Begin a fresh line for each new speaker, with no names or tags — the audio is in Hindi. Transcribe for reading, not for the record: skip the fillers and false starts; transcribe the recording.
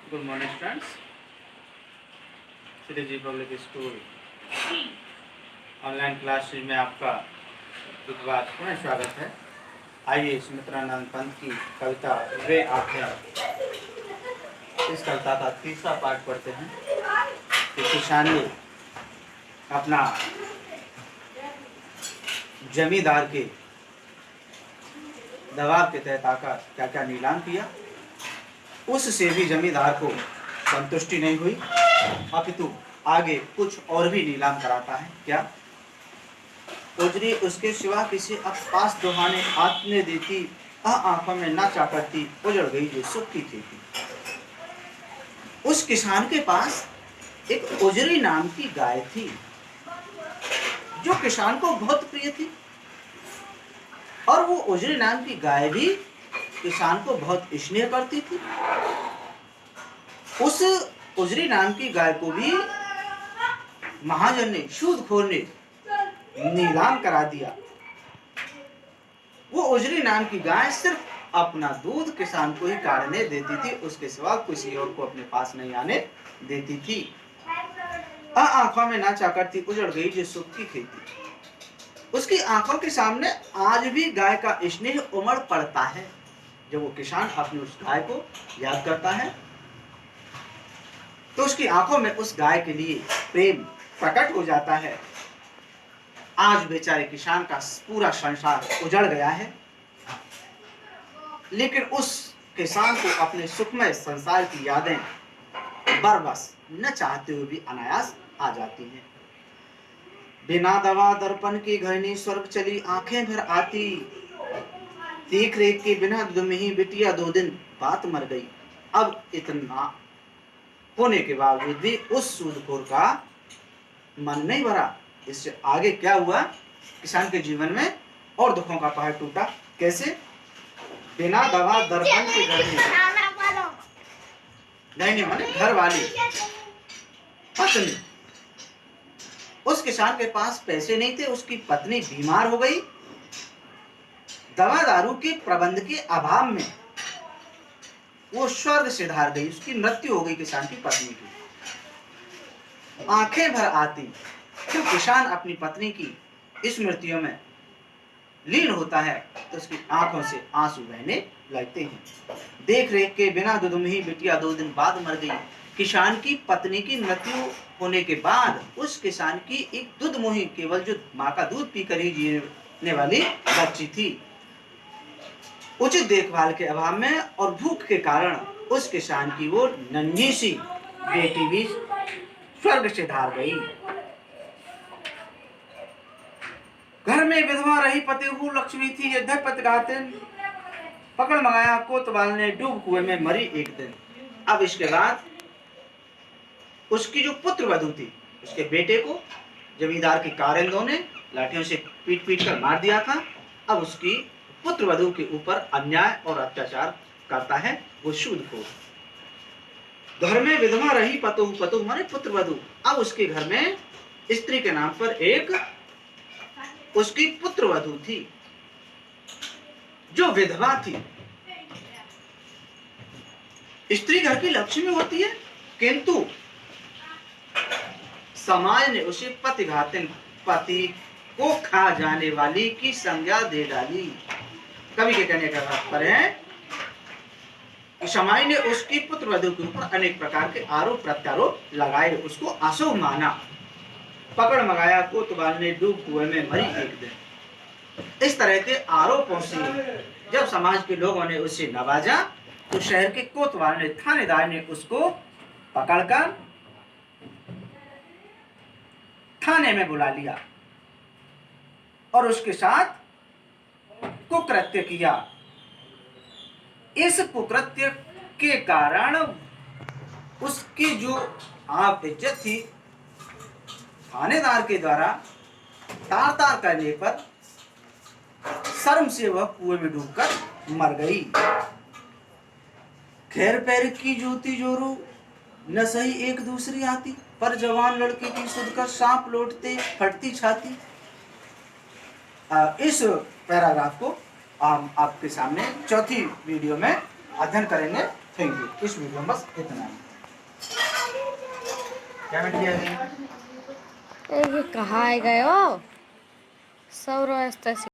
Good morning students. Shri ji public school online classes में आपका एक बार पुनः स्वागत है। आइए सुमित्रानंद पंत की कविता वे आंखें, इस कविता का तीसरा पाठ पढ़ते हैं कि किसानी अपना जमींदार के दबाव के तहत आकर क्या क्या नीलाम किया, उससे भी जमींदार को संतुष्टि नहीं हुई, अपितु आगे कुछ और भी नीलाम कराता है। क्या? उजरी उसके सिवा किसी अब पास दुहाने हाथ ने देती, आंखों में ना चाकरती, उजड़ गई जो सुख की थी। उस किसान के पास एक उजरी नाम की गाय थी जो किसान को बहुत प्रिय थी, और वो उजरी नाम की गाय भी किसान को बहुत स्नेह करती थी। उस उजरी नाम की गाय को भी महाजन ने, सूदखोर ने नीलाम करा दिया। वो उजरी नाम की गाय सिर्फ अपना दूध किसान को ही काढ़ने देती थी, उसके सिवा किसी और को अपने पास नहीं आने देती थी। आंखों में ना चाकरती, उजड़ गई जो सुख की खेती। उसकी आंखों के सामने आज भी गाय का स्नेह उमड़ पड़ता है। जब वो किसान अपनी उस गाय को याद करता है तो उसकी आंखों में उस गाय के लिए प्रेम प्रकट हो जाता है। आज बेचारे किसान का पूरा संसार उजड़ गया है, लेकिन उस किसान को अपने सुखमय संसार की यादें बरबस न चाहते हुए भी अनायास आ जाती हैं। बिना दवा दर्पण की घरनी स्वर्ग चली, आंखें भर आती, देख रेख के बिना दूध में ही बिटिया 2 दिन बात मर गई। अब इतना होने के बावजूद भी उस सूदखोर का मन नहीं भरा। इससे आगे क्या हुआ? किसान के जीवन में और दुखों का पहाड़ टूटा। कैसे? बिना दवा दर्पण के घरनी माने घर वाली पत्नी। उस किसान के पास पैसे नहीं थे, उसकी पत्नी बीमार हो गई। दवा दारू के प्रबंध के अभाव में वो स्वर्ग से धार गई, उसकी मृत्यु हो गई किसान की पत्नी की। आंखें भर आती, तो किसान अपनी पत्नी की स्मृतियों में लीन होता है तो उसकी आंखों से आंसू बहने लगते हैं। देख रेख के बिना दूध में ही बिटिया 2 दिन बाद मर गई। किसान की पत्नी की मृत्यु होने के बाद उस किसान की एक दूध मोही, केवल जो माँ का दूध पीकर ही जीने वाली बच्ची थी, उचित देखभाल के अभाव में और भूख के कारण उस किसान की वो नन्ही सी बेटी भी स्वर्ग से धार गई। घर में विधवा रही पतिहु लक्ष्मी थी, यद्यपि गातिन, पकड़ मंगाया कोतवाल ने, डूब कुएं में मरी एक दिन। अब इसके बाद उसकी जो पुत्र वधू थी, उसके बेटे को जमींदार की कारिंदों ने लाठियों से पीट पीट कर मार दिया था। अब उसकी पुत्र वधू के ऊपर अन्याय और अत्याचार करता है वो सूदखोर। घर में विधवा रही पतुहु, पतुहु माने पुत्र वधू। अब उसके घर में स्त्री के नाम पर एक उसकी पुत्र वधू थी जो विधवा थी। स्त्री घर की लक्ष्मी होती है, किंतु समाज ने उसे पतिघातिन, पति को खा जाने वाली की संज्ञा दे डाली। कवि के कहने का तात्पर्य है कि समाज ने उसकी पुत्र वधू के ऊपर अनेक प्रकार के आरोप प्रत्यारोप लगाए, उसको अशुभ माना। पकड़ मंगाया कोतवाल ने, डूब कुएं में मरी एक दिन। इस तरह के आरोपों से जब समाज के लोगों ने उसे नवाजा तो शहर के कोतवाल ने, थानेदार ने उसको पकड़कर थाने में बुला लिया और उसके साथ कुकृत्य किया। इस कुकृत्य के कारण उसकी जो आप इज्जत थी, थानेदार के द्वारा तार तार करने पर शर्म से वह कुएं में डूबकर मर गई। खैर पैर की ज्योति जोरू, न सही एक दूसरी आती, पर जवान लड़के की सुध कर सांप लौटते फटती छाती। इस पैराग्राफ को हम आपके सामने चौथी वीडियो में अध्ययन करेंगे। Thank you. इस वीडियो में बस इतना ही। क्या मिट गया है?
ये कहाँ गए हो? सौरव